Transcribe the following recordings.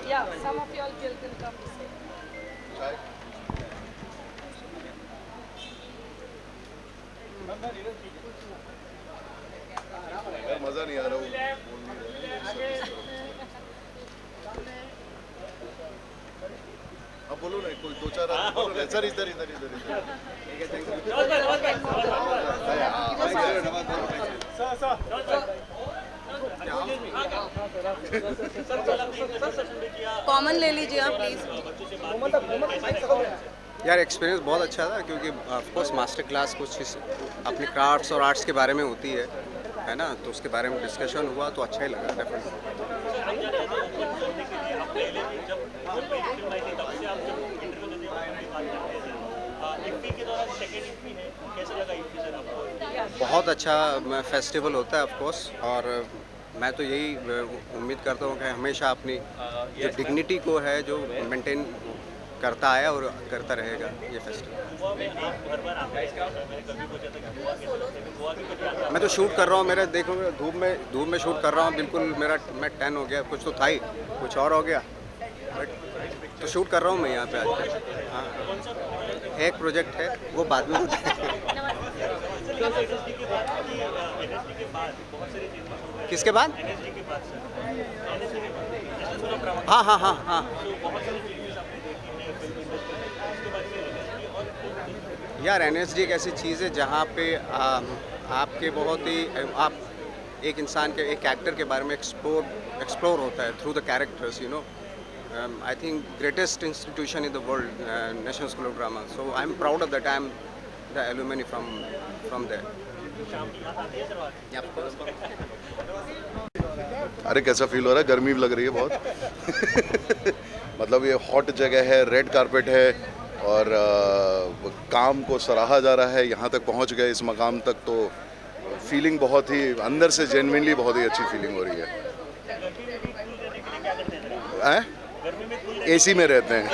Yeah, some of y'all can come to say. मजा नहीं आ रहा अब बोलो ना कोई दो चार सर इधर इधर इधर कॉमन ले लीजिए आप प्लीज। यार एक्सपीरियंस बहुत अच्छा था क्योंकि ऑफकोर्स मास्टर क्लास कुछ अपने क्राफ्ट्स और आर्ट्स के बारे में होती है ना, तो उसके बारे में डिस्कशन हुआ तो अच्छा ही लगा बहुत अच्छा फेस्टिवल होता है ऑफकोर्स, और मैं तो यही उम्मीद करता हूँ कि हमेशा अपनी जो डिग्निटी को है जो मेंटेन करता आया और करता रहेगा ये फेस्टिवल। मैं तो शूट कर रहा हूँ, मेरा देखो धूप में शूट कर रहा हूँ, बिल्कुल मैं टैन हो गया, कुछ तो था ही कुछ और हो गया, बट तो शूट कर रहा हूँ मैं यहाँ पे आज। हाँ, एक प्रोजेक्ट है वो बाद में होता है। किसके बाद? हाँ हाँ हाँ हाँ, यार NSD एक ऐसी चीज़ है जहाँ पे आपके बहुत ही आप एक इंसान के एक एक्टर के बारे में एक्सप्लोर होता है through the characters, you know. I think greatest institution in the world, National School of Drama, so I am proud of that I am the alumni from there. अरे कैसा फील हो रहा है? गर्मी भी लग रही है बहुत मतलब ये हॉट जगह है, रेड कारपेट है और काम को सराहा जा रहा है। यहाँ तक पहुँच गए इस मकाम तक तो फीलिंग बहुत ही अंदर से जेन्युइनली बहुत ही अच्छी फीलिंग हो रही है। AC में रहते हैं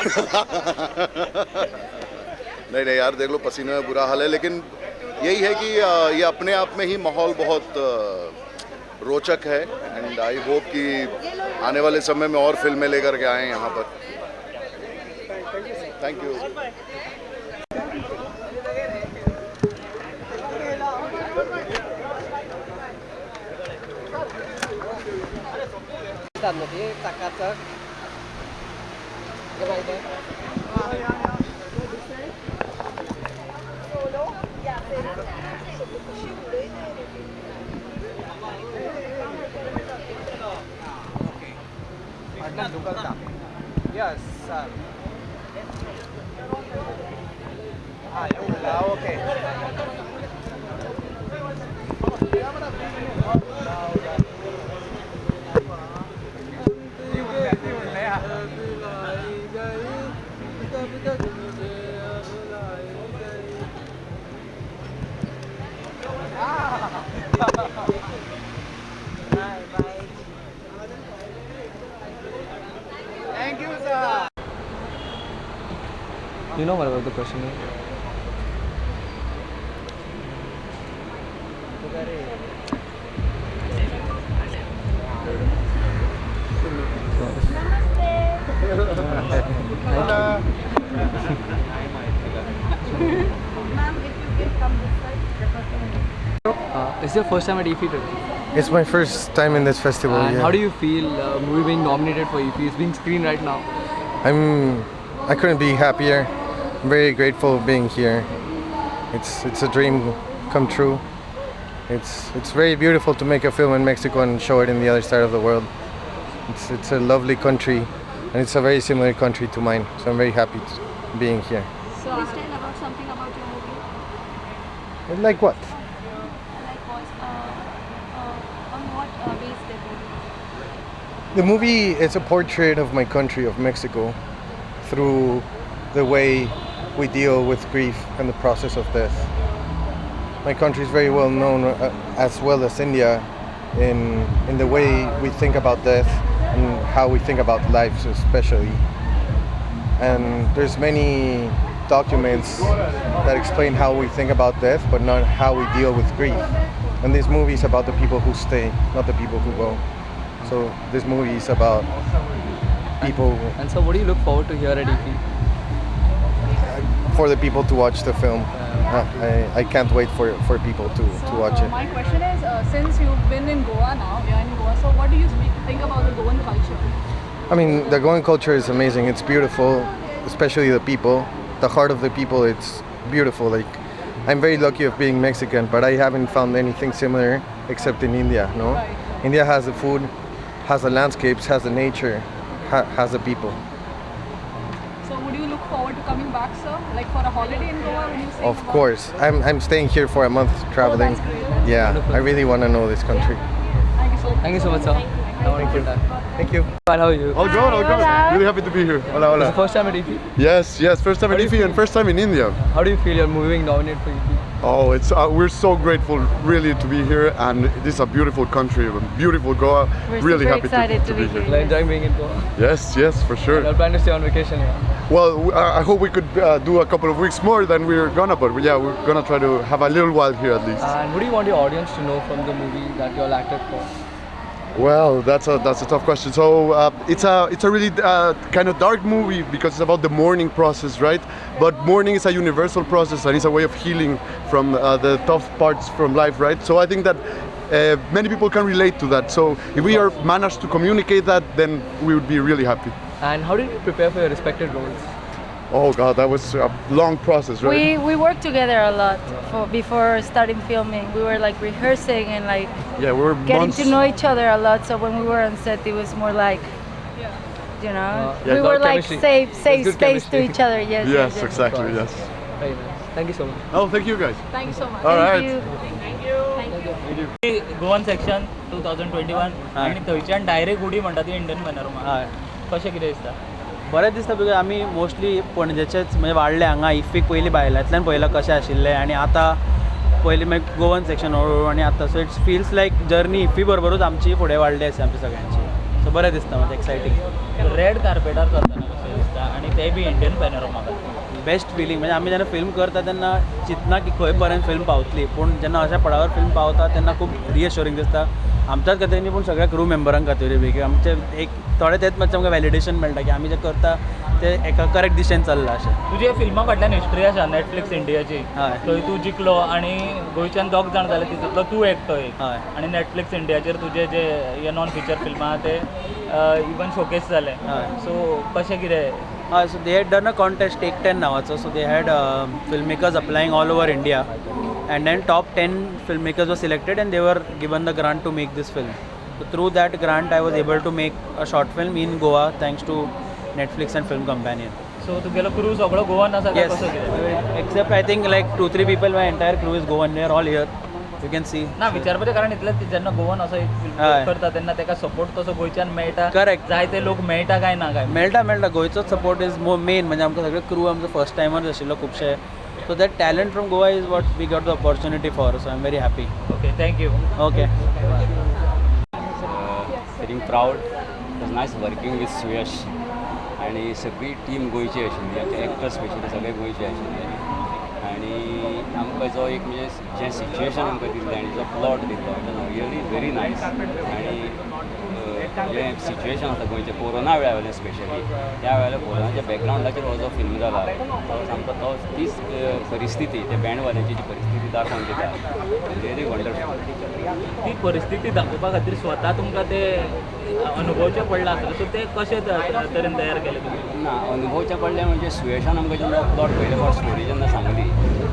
नहीं यार देख लो पसीने में बुरा हाल है, लेकिन यही है कि ये अपने आप में ही माहौल बहुत रोचक है एंड आई होप कि आने वाले समय में और फिल्में लेकर के आएँ यहाँ पर। Thank you. Yes, sir. Okay. Thank you, sir. You know what the question is? Is your first time at IFFI today? It's my first time in this festival. And yeah. how do you feel movie being nominated for IFFI? It's being screened right now. I couldn't be happier. I'm very grateful of being here. It's a dream come true. It's very beautiful to make a film in Mexico and show it in the other side of the world. It's a lovely country, and it's a very similar country to mine. So I'm very happy being here. So please tell about something about your movie. Like what? Like was on what base the movie? The movie is a portrait of my country, of Mexico, through the way we deal with grief and the process of death. My country is very well known, as well as India, in the way we think about death and how we think about life, especially. And there's many documents that explain how we think about death, but not how we deal with grief. And this movie is about the people who stay, not the people who go. So this movie is about people, And so, what do you look forward to here at IFFI? for the people to watch the film. I can't wait for people to watch it. My question is, since you've been in Goa now, you're in Goa, so what do you think about the Goan culture? I mean, the Goan culture is amazing. It's beautiful, especially the people. The heart of the people, it's beautiful. Like, I'm very lucky of being Mexican, but I haven't found anything similar except in India, no? Right. India has the food, has the landscapes, has the nature, has the people. So would you look forward to coming back, sir? Like for a holiday in Goa when you say? Of course. I'm staying here for a month traveling. that's great. Yeah, I really want to know this country. Thank you so much. Thank you so much, sir. Have a wonderful time. Thank you. How are you? All good, all good. Really happy to be here. Hola, It's the hola. first time at IFFI. Yes, first time in IFFI and first time in India. How do you feel you're moving nominated for IFFI? Oh, it's we're so grateful, really, to be here, and this is a beautiful country, a beautiful Goa. We're really super happy excited to be here. You're enjoying being in Goa? Yes, for sure. You're planning to stay on vacation here? Well, I hope we could do a couple of weeks more than we're gonna, but yeah, we're gonna try to have a little while here at least. And what do you want your audience to know from the movie that you all acted for? Well, that's a tough question. So it's a really kind of dark movie because it's about the mourning process, right? But mourning is a universal process and it's a way of healing from the tough parts from life, right? So I think that many people can relate to that. So if we are managed to communicate that, then we would be really happy. And how did you prepare for your respective roles? Oh God, that was a long process, right? We worked together a lot before starting filming. We were like rehearsing and like Yeah, we were getting months. to know each other a lot. So when we were on set, it was more like, you know, Yeah, we lot were of like chemistry. safe There's good space to chemistry. each other. Yes. Yes, exactly. Yes. Very nice. Thank you so much. Oh, thank you guys. Thank you so much. All Thank right. you. Goan section 2021 आनी थंयच्यान direct उडी म्हणटा ती Indian panorama हय कशें कितें दिसता बरें दिसता बिकॉज आमी मोस्टली पणजेचेच म्हणजे वाडले हांगा इफ्फीक पयलीं भायल्यांतल्यान पयलां कशें आशिल्लें आनी आतां पयलीं मागीर गोवन सेक्शन हळू आनी आतां so it's feels like journey IFFI बरोबरूच आमची फुडें वाडली आसा आमची सगळ्यांची सो बरें दिसता म्हणजे एक्सायटींग रेड कार्पेटार करतना कशें दिसता आनी तें बी इंडियन पॅनोरमा बेस्ट फिलींग म्हणजे आमी जेन्ना फिल्म करता तेन्ना चिंतना की खंय पर्यंत फिल्म पावतली पूण जेन्ना अशा पडावर फिल्म पावता तेन्ना खूब रिअश्युरींग दिसता आमच्याच खातीर न्ही पूण सगळ्या क्रू मेंबरां खातीर बी आमचे एक थोडे तेच मातशें आमकां वॅलिडेशन मेळटा की आमी जें करता तें एका करेक्ट दिशेन चल्लां अशें तुजे फिल्मा फाटल्यान हिस्ट्री आसा नॅटफ्लिक्स इंडियाची हय. थंय तूं जिखलो आनी गोंयच्यान दोग जाण जाले तितूंतलो तूं एकटो एक हय. आनी नॅटफ्लिक्स इंडियाचेर तुजे जे नॉन फिचर फिल्मां आहा ते इवन शोकेस जाले हय. सो कशें कितें हय so they had done a contest take 10 नावाचो so they had film makers applying all over India and then top 10 film makers were selected and they were given the grant to make this film so through that grant I was able to make a short film in Goa thanks to Netflix and Film Companion. सो तुगेलो crew सगळो गोवन आसा काय Yes, कसो कितें except I think like 2-3 people, my entire crew is Goan. They are all here. You can see. ना विचारपाचें कारण इतलें जेन्ना गोवन असो एक फिल्म हय. करता तेन्ना तेका सपोर्ट तसो गोंयच्यान मेळटा Correct. जायते लोक मेळटा काय ना काय मेळटा गोंयचोच सपोर्ट इज मेन म्हणजे आमकां सगळे क्रू आमचो फर्स्ट टायमर आशिल्लो खुबशे so that talent from Goa is what we got the opportunity for so I am very happy okay thank you okay feeling proud. It was nice working with Suyash आणि सगळी team गोंयची आशिल्ली आमचे एक्टर्स स्पेशली सगळे गोंयचे आशिल्ले आनी आमकां जो एक म्हणजे जें सिच्युएशन आमकां दिल्लें आनी जो प्लॉट दिल्लो it was really very nice आनी जें सिच्युएशन आसा गोंयचें कोरोना वेळा वयलें स्पेशली त्या वेळेला कोरोनाच्या बॅकग्रावंडाचेर हो जो फिल्म जाला तो सामको तीच परिस्थिती त्या बँडवाल्यांची जी परिस्थिती दाखोवन दिता रियली वंडरफूल ती परिस्थिती दाखोवपा खातीर स्वता तुमकां ते अनुभवचें पडलां आसतलें सो ते कशें तरेन तयार केलें तुमी ना अनुभवचें पडलें म्हणजे सुयशान आमकां जेन्ना प्लॉट पयले फावट स्टोरी जेन्ना सांगली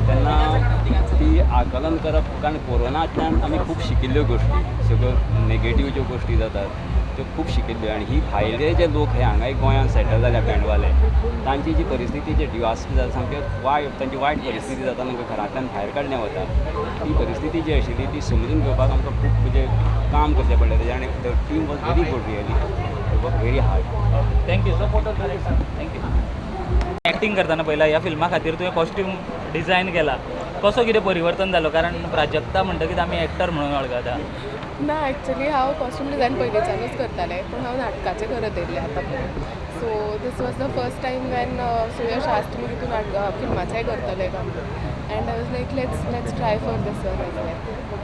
तेन्ना ती आकलन करप कारण कोरोनांतल्यान आमी खूब शिकिल्ल्यो गोश्टी सगळ्यो नेगेटीव ज्यो गोश्टी जातात त्यो खूब शिकिल्ल्यो आनी ही भायले जे लोक हे हांगा गोंयांत सेटल जाल्या बँडवाले तांची जी परिस्थिती जे डिवास्टर जाता सामकें वायट तांची वायट परिस्थिती जाता तांकां घरांतल्यान भायर काडलें वता ती परिस्थिती जी आशिल्ली ती समजून घेवपाक आमकां खूब म्हणजे काम करचें पडलें तेजें आनी the team was very good really work very hard thank you so photo thank you acting करतना पयला ह्या फिल्मा खातीर तुवें कॉस्ट्यूम डिझायन केला कसो कितें परिवर्तन जालो कारण प्राजक्ता म्हणटकीच आमी एक्टर म्हणून वळखता ना ॲक्च्युली हांव कॉस्ट्यूम डिझायन पयलींच्यानूच करतालें पूण हांव नाटकाचें करत येयलें आतां so this was the first time when Suyash asked me की तूं फिल्माचेंय करतलें काय and I was like let's try for this one as well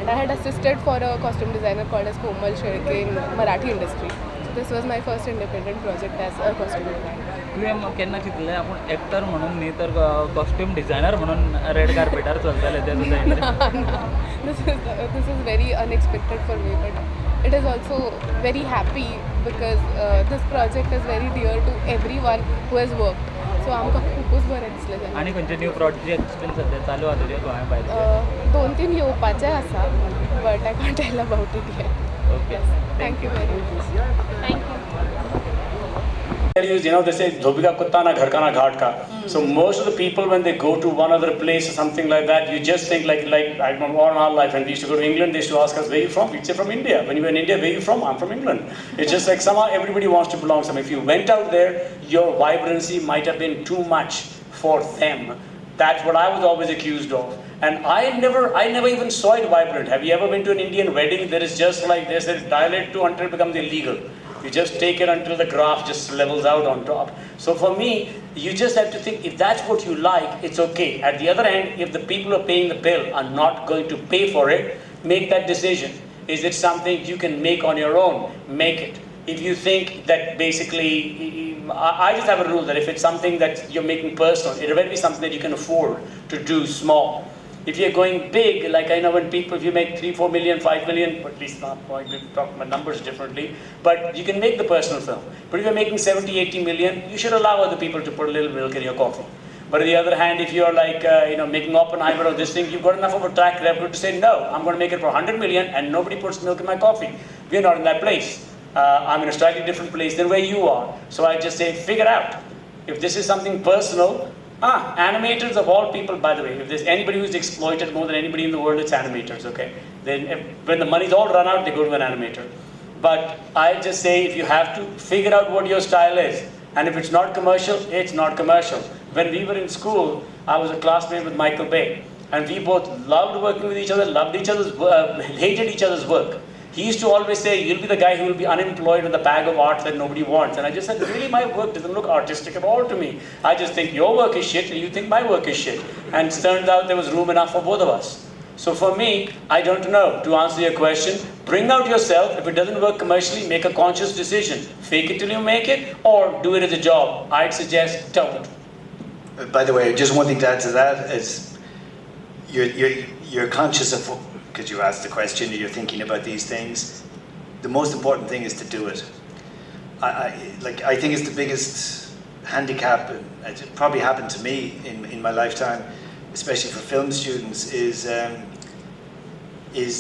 and I had assisted for a costume designer called as Komal Shelke in Marathi industry so this was my first independent project as a costume designer तुवें केन्ना चिंतलें आपूण actor म्हणून न्ही तर costume designer म्हणून red कार्पेटार चलतलें तें तुजें this is very unexpected for me, but it is also very happy because this project is very dear to everyone who has worked. So आमकां खूबच बरें दिसलें तेन्ना. आनी खंयचे न्यू प्रोजेक्ट्स बीन सद्या चालू आहा तुजे गोंया भायर? 2-3 येवपाचे आसा, but I can't tell about it yet. Okay. Thank you very much. Thank you. You know, they say धोबी का कुत्ता ना घर का ना घाट का. So most of the people when they go to one other place or something like that, you just think like I don't know, all our life when we used to go to England, they used to ask us where you from. We'd say from India. When you were in India, where you from? I'm from England. It's just like somehow everybody wants to belong somewhere. If you went out there, your vibrancy might have been too much for them. That's what I was always accused of. And I never even saw it vibrant. Have you ever been to an Indian wedding? There is just like this, they dial it to until it becomes illegal. You just take it until the graph just levels out on top. So for me, you just have to think, if that's what you like, it's okay. At the other hand, if the people who are paying the bill are not going to pay for it, make that decision. Is it something you can make on your own? Make it. If you think that basically, I just have a rule that if it's something that you're making personal, it will be something that you can afford to do small. If you're going big, like I know when people, if you make 3-4 million, 5 million, at least not, we talk about numbers differently, but you can make the personal film. But if you're making 70-80 million, you should allow other people to put a little milk in your coffee. But on the other hand, if you're like, making Oppenheimer or this thing, you've got enough of a track record to say, no, I'm going to make it for 100 million and nobody puts milk in my coffee. We're not in that place. I'm in a slightly different place than where you are. So I just say, figure out. If this is something personal, animators of all people, by the way, if there's anybody who's exploited more than anybody in the world, it's animators, okay? Then when the money's all run out, they go to an animator. But I just say, if you have to, figure out what your style is. And if it's not commercial, it's not commercial. When we were in school, I was a classmate with Michael Bay. And we both loved working with each other, hated each other's work. He used to always say, you'll be the guy who will be unemployed with a bag of art that nobody wants. And I just said, really, my work doesn't look artistic at all to me. I just think your work is shit and you think my work is shit. And it turned out there was room enough for both of us. So for me, I don't know. To answer your question, bring out yourself. If it doesn't work commercially, make a conscious decision. Fake it till you make it, or do it as a job. I'd suggest don't. By the way, just one thing to add to that is you're conscious of, because you asked the question, you're thinking about these things. The most important thing is to do it. I think it's the biggest handicap, and it probably happened to me in my lifetime, especially for film students, is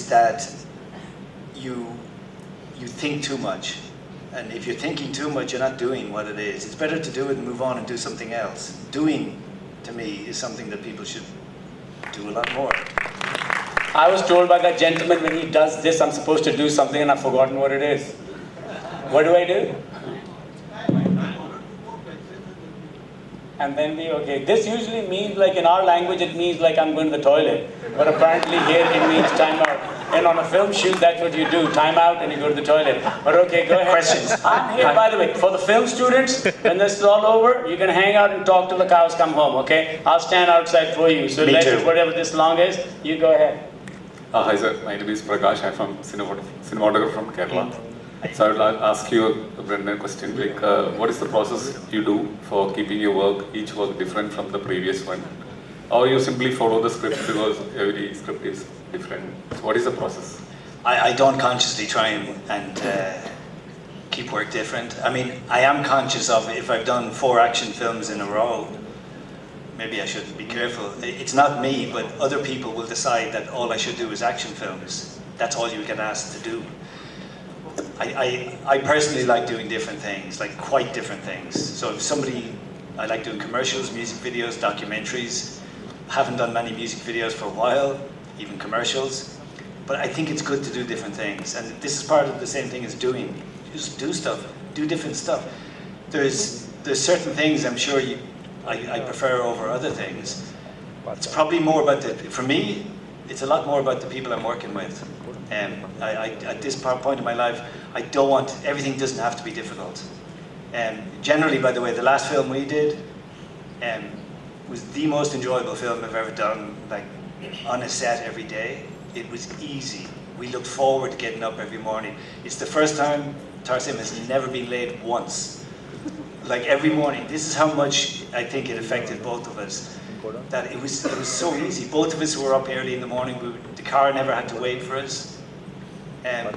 that you think too much. And if you're thinking too much, you're not doing what it is. It's better to do it and move on and do something else. Doing, to me, is something that people should do a lot more. I was told by that gentleman, when he does this, I'm supposed to do something and I've forgotten what it is. What do I do? And then this usually means, like in our language, it means like I'm going to the toilet. But apparently here it means time out. And on a film shoot, that's what you do, time out and you go to the toilet. But okay, go ahead. Questions? I'm here, by the way, for the film students, when this is all over, you can hang out and talk till the cows come home, okay? I'll stand outside for you. So whatever this long is, you go ahead. Hi sir, my name is Prakash. I'm from cinematographer from Kerala. So I will ask you a Brendan question. Like, what is the process you do for keeping your work, each work different from the previous one? Or you simply follow the script because every script is different? So what is the process? I don't consciously try and keep work different. I mean, I am conscious of if I've done 4 action films in a row, maybe I should be careful. It's not me, but other people will decide that all I should do is action films. That's all you get asked to do. I personally like doing different things, like quite different things. So if I like doing commercials, music videos, documentaries. Haven't done many music videos for a while, even commercials. But I think it's good to do different things. And this is part of the same thing as doing. Just do stuff, do different stuff. There's certain things I'm sure I prefer over other things. It's probably more about for me, it's a lot more about the people I'm working with. At this point in my life, I don't want, everything doesn't have to be difficult. Generally, by the way, the last film we did was the most enjoyable film I've ever done, like on a set every day. It was easy. We looked forward to getting up every morning. It's the first time Tarsim has never been late once. Like every morning. This is how much I think it affected both of us. That it was so easy. Both of us were up early in the morning. The car never had to wait for us. And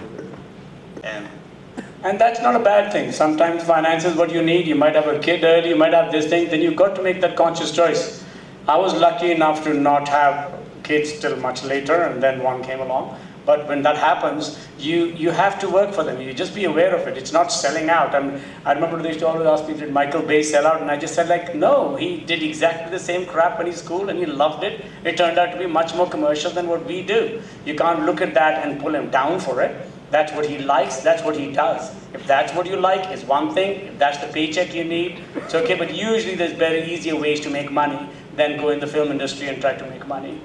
that's not a bad thing. Sometimes finance is what you need. You might have a kid early, you might have this thing, then you've got to make that conscious choice. I was lucky enough to not have kids till much later, and then one came along. But when that happens, you have to work for them. You just be aware of it. It's not selling out. I remember they used to always ask me, did Michael Bay sell out? And I just said, like, no, he did exactly the same crap when he's cool and he loved it. It turned out to be much more commercial than what we do. You can't look at that and pull him down for it. That's what he likes, that's what he does. If that's what you like, it's one thing. If that's the paycheck you need, it's okay. But usually there's very easier ways to make money than go in the film industry and try to make money.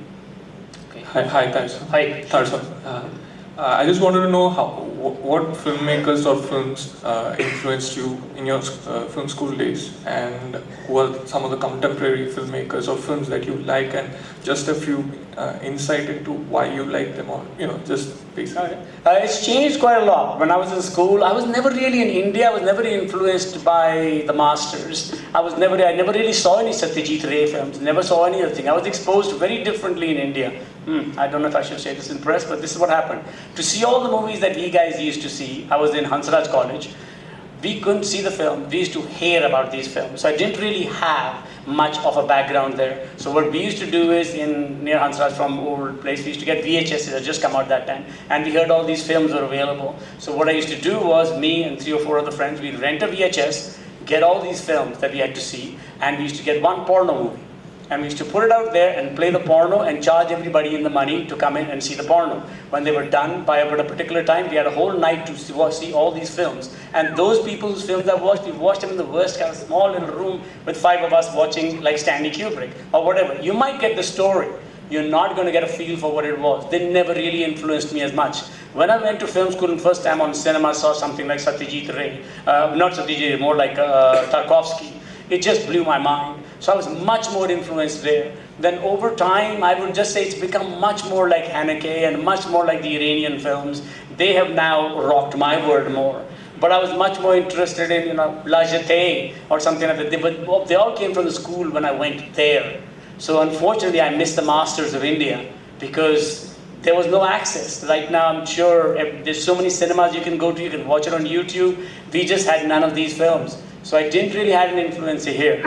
Hi, Tarsan. Hi, Tarsan. I just wanted to know what filmmakers or films influenced you in your film school days, and who are some of the contemporary filmmakers or films that you like, and just a few insight into why you like them, or just basically. It's changed quite a lot. When I was in school, I was never really in India. I was never influenced by the masters. I never really saw any Satyajit Ray films. Never saw any other thing. I was exposed very differently in India. I don't know if I should say this in press, but this is what happened. To see all the movies that we guys used to see, I was in Hansraj College. We couldn't see the film. We used to hear about these films. So I didn't really have much of a background there. So what we used to do is, near Hansraj, from old place, we used to get VHS that had just come out that time. And we heard all these films were available. So what I used to do was, me and 3 or 4 other friends, we'd rent a VHS, get all these films that we had to see, and we used to get one porno movie. And we used to put it out there and play the porno and charge everybody in the money to come in and see the porno. When they were done by about a particular time, we had a whole night to see all these films. And those people's films I watched, we watched them in the worst kind of small little room with 5 of us watching like Stanley Kubrick or whatever. You might get the story. You're not going to get a feel for what it was. They never really influenced me as much. When I went to film school and first time on cinema, I saw something like Satyajit Ray. Not Satyajit Ray, more like Tarkovsky. It just blew my mind. So I was much more influenced there. Then over time, I would just say it's become much more like Haneke and much more like the Iranian films. They have now rocked my world more. But I was much more interested in, La Jetée or something like that. They all came from the school when I went there. So unfortunately, I missed the masters of India because there was no access. Right now, I'm sure there's so many cinemas you can go to, you can watch it on YouTube. We just had none of these films. So I didn't really have an influence here.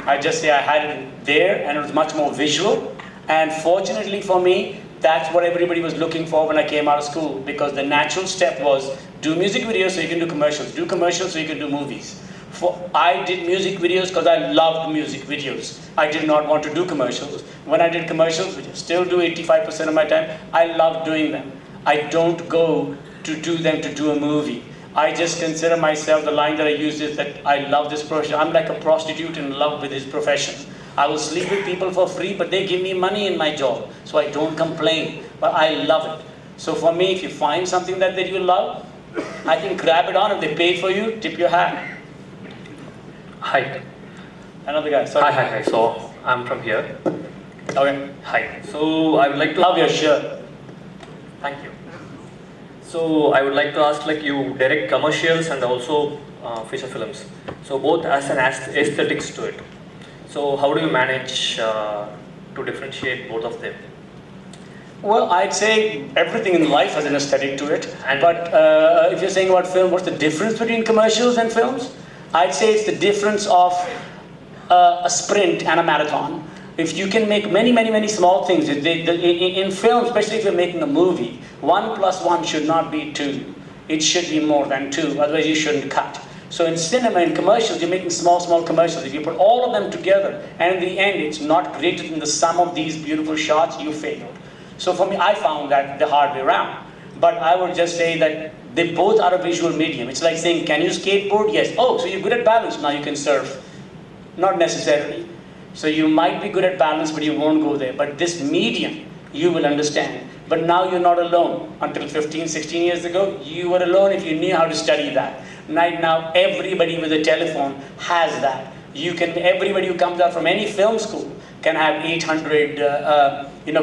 I just say I had it there, and it was much more visual. And fortunately for me, that's what everybody was looking for when I came out of school, because the natural step was do music videos so you can do commercials, do commercials so you can do movies. I did music videos because I loved music videos. I did not want to do commercials. When I did commercials, which I still do 85% of my time, I love doing them. I don't go to do them to do a movie. I just consider myself, the line that I use is that I love this profession. I'm like a prostitute in love with this profession. I will sleep with people for free, but they give me money in my job. So I don't complain, but I love it. So for me, if you find something that you love, I think grab it on. If they pay for you, tip your hat. Hi. Another guy, sorry. Hi. So, I'm from here. Okay. Hi. So, I would like to... Love your shirt. Thank you. So, I would like to ask, you direct commercials and also feature films. So, both as an aesthetics to it. So, how do you manage to differentiate both of them? Well, I'd say everything in life has an aesthetic to it. But if you're saying about film, what's the difference between commercials and films? I'd say it's the difference of a sprint and a marathon. If you can make many small things, in film, especially if you're making a movie, 1 + 1 should not be 2. It should be more than 2, otherwise you shouldn't cut. So in cinema, in commercials, you're making small commercials. If you put all of them together, and in the end, it's not greater than the sum of these beautiful shots, you failed. So for me, I found that the hard way around. But I would just say that they both are a visual medium. It's like saying, can you skateboard? Yes. Oh, so you're good at balance, now you can surf. Not necessarily. So you might be good at balance, but you won't go there. But this medium, you will understand. But now you're not alone. Until 15, 16 years ago, you were alone if you knew how to study that. Right now, everybody with a telephone has that. Everybody who comes out from any film school can have 800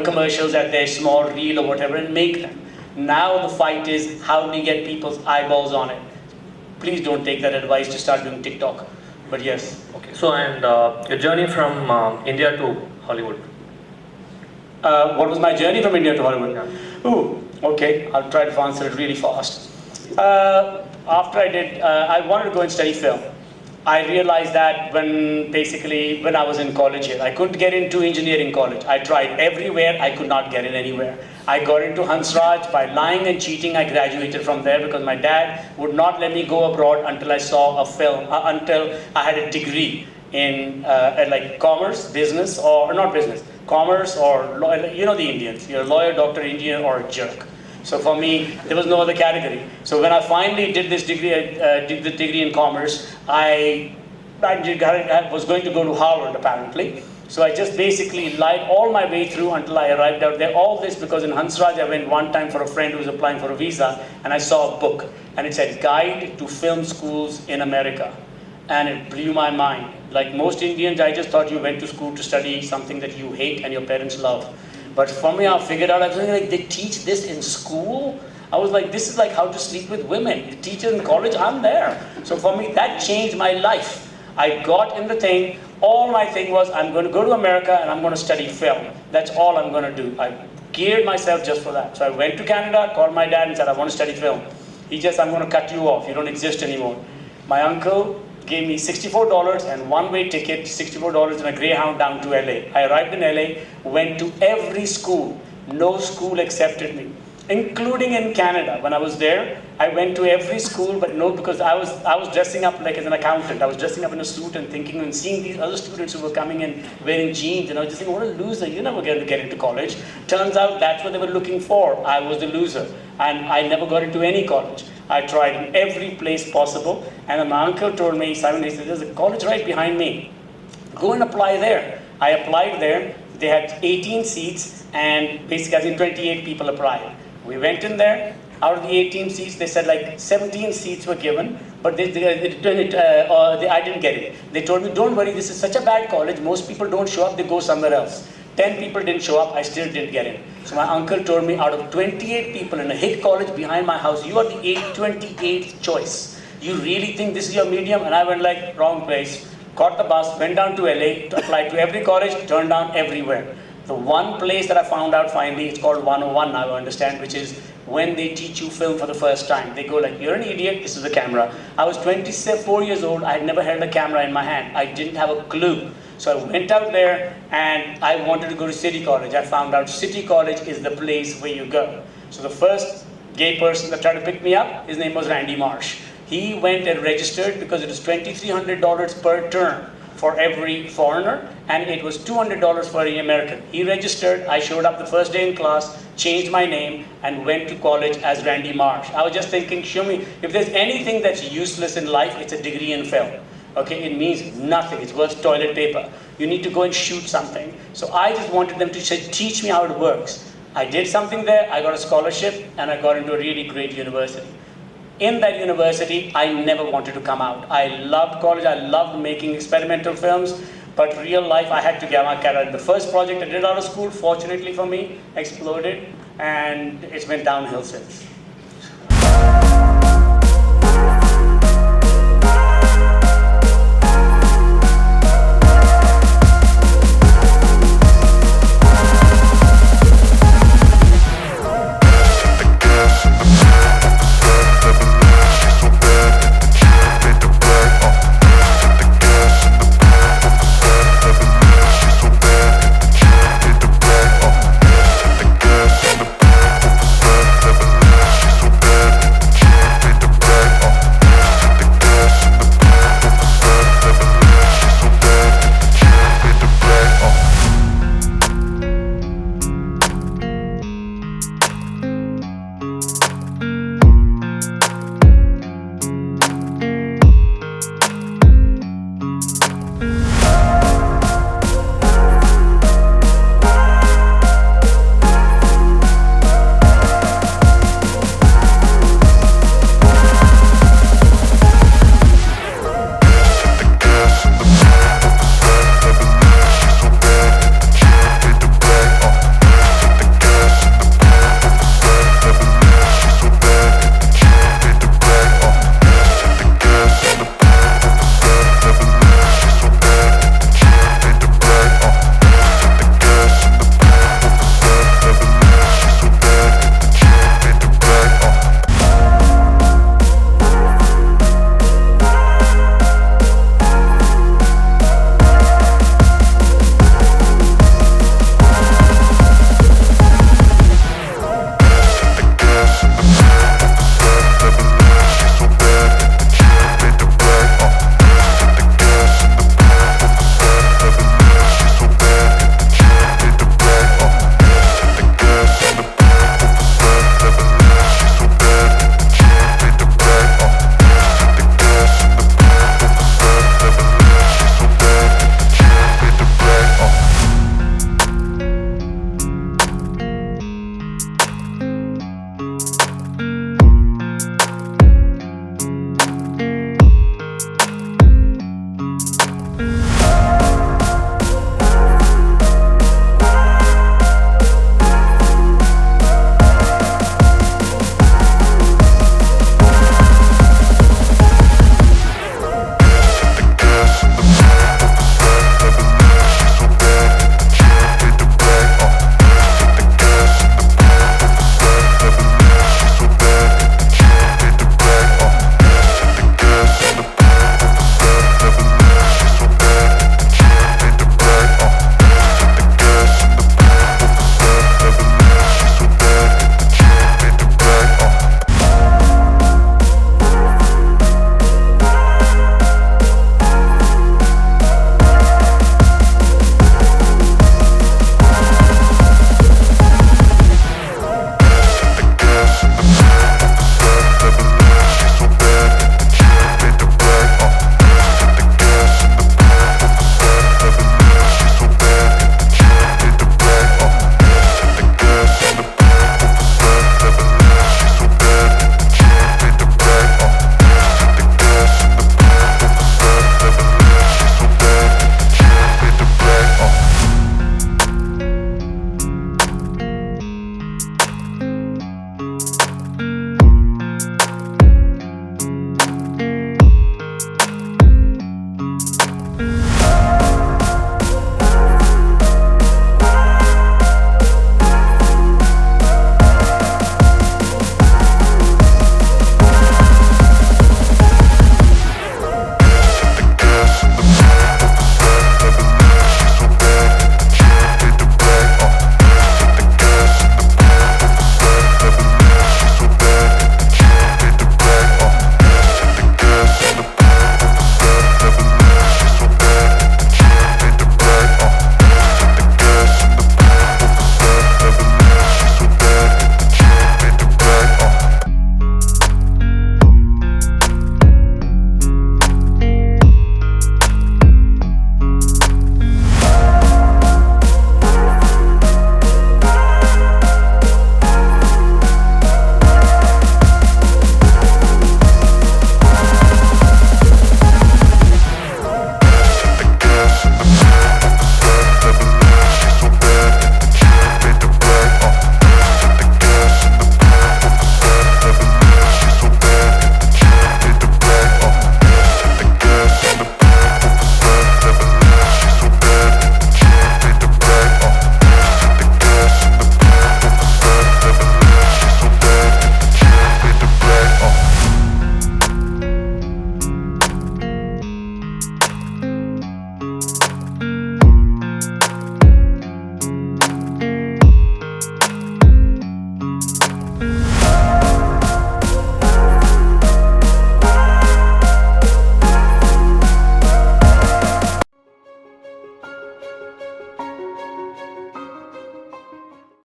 commercials at their small reel or whatever and make them. Now the fight is, how do you get people's eyeballs on it? Please don't take that advice to start doing TikTok. But yes. Okay. So, and your journey from India to Hollywood? What was my journey from India to Hollywood? Yeah. Ooh, okay. I'll try to answer it really fast. After I wanted to go and study film. I realized that when I was in college here, I couldn't get into engineering college. I tried everywhere, I could not get in anywhere. I got into Hansraj by lying and cheating. I graduated from there because my dad would not let me go abroad until I saw a film, until I had a degree in like commerce, business, or not business, commerce or the Indians. You're a lawyer, doctor, engineer, or a jerk. So for me, there was no other category. So when I finally did this degree, did the degree in commerce, I was going to go to Harvard apparently. So I just basically lied all my way through until I arrived out there. All this because in Hansraj I went one time for a friend who was applying for a visa, and I saw a book, and it said Guide to Film Schools in America. And it blew my mind. Like most Indians, I just thought you went to school to study something that you hate and your parents love. But for me, I figured out, I was like, they teach this in school? I was like, this is like how to sleep with women. You teach it in college, I'm there. So for me, that changed my life. I got in the thing. All my thing was, I'm going to go to America and I'm going to study film. That's all I'm going to do. I geared myself just for that. So I went to Canada, called my dad and said, I want to study film. He just, I'm going to cut you off. You don't exist anymore. My uncle gave me $64 and one-way ticket, $64 and a Greyhound down to LA. I arrived in LA, went to every school. No school accepted me, including in Canada. When I was there, I went to every school, but no, because I was dressing up like as an accountant. I was dressing up in a suit and thinking and seeing these other students who were coming in wearing jeans, and I was just thinking, what a loser, you're never going to get into college. Turns out that's what they were looking for. I was the loser, and I never got into any college. I tried in every place possible, and then my uncle told me, Simon, he said, there's a college right behind me. Go and apply there. I applied there. They had 18 seats, and basically, I think 28 people applied. We went in there. Out of the 18 seats, they said like 17 seats were given, but I didn't get it. They told me, don't worry, this is such a bad college. Most people don't show up, they go somewhere else. 10 people didn't show up, I still didn't get in. So my uncle told me, out of 28 people in a hit college behind my house, you are the 28th choice. You really think this is your medium? And I went like, wrong place. Caught the bus, went down to LA, applied to every college, turned down everywhere. The one place that I found out finally, it's called 101 now, I understand, which is when they teach you film for the first time. They go like, you're an idiot, this is the camera. I was 24 years old, I had never held a camera in my hand. I didn't have a clue. So I went out there and I wanted to go to City College. I found out City College is the place where you go. So the first gay person that tried to pick me up, his name was Randy Marsh. He went and registered because it was $2,300 per term for every foreigner, and it was $200 for any American. He registered, I showed up the first day in class, changed my name, and went to college as Randy Marsh. I was just thinking, show me, if there's anything that's useless in life, it's a degree in film. Okay, it means nothing, it's worth toilet paper. You need to go and shoot something. So I just wanted them to teach me how it works. I did something there, I got a scholarship, and I got into a really great university. In that university, I never wanted to come out. I loved college, I loved making experimental films, but real life, I had to get my career. The first project I did out of school, fortunately for me, exploded, and it's been downhill since.